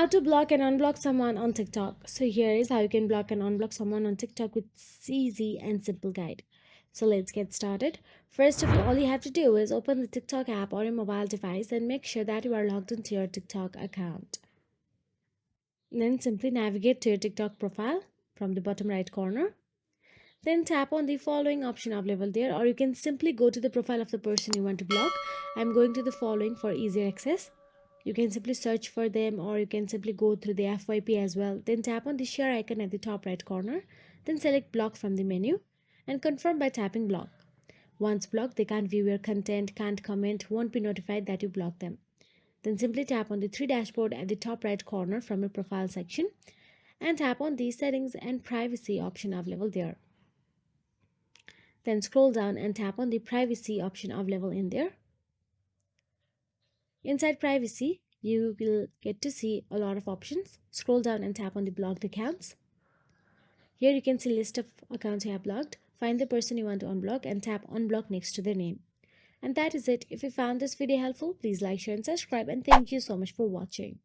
How to block and unblock someone on TikTok. So here is how you can block and unblock someone on TikTok with easy and simple guide. So let's get started. First of all you have to do is open the TikTok app on your mobile device and make sure that you are logged into your TikTok account. Then simply navigate to your TikTok profile from the bottom right corner. Then tap on the following option available there, or you can simply go to the profile of the person you want to block. I'm going to the following for easier access. You can simply search for them, or you can simply go through the FYP as well. Then tap on the share icon at the top right corner. Then select block from the menu and confirm by tapping block. Once blocked, they can't view your content, can't comment, won't be notified that you blocked them. Then simply tap on the three dashboard at the top right corner from your profile section and tap on the settings and privacy option available there. Then scroll down and tap on the privacy option available in there. Inside privacy, you will get to see a lot of options. Scroll down and tap on the blocked accounts. Here you can see list of accounts you have blocked. Find the person you want to unblock and tap unblock next to their name. And that is it. If you found this video helpful, please like, share and subscribe, and thank you so much for watching.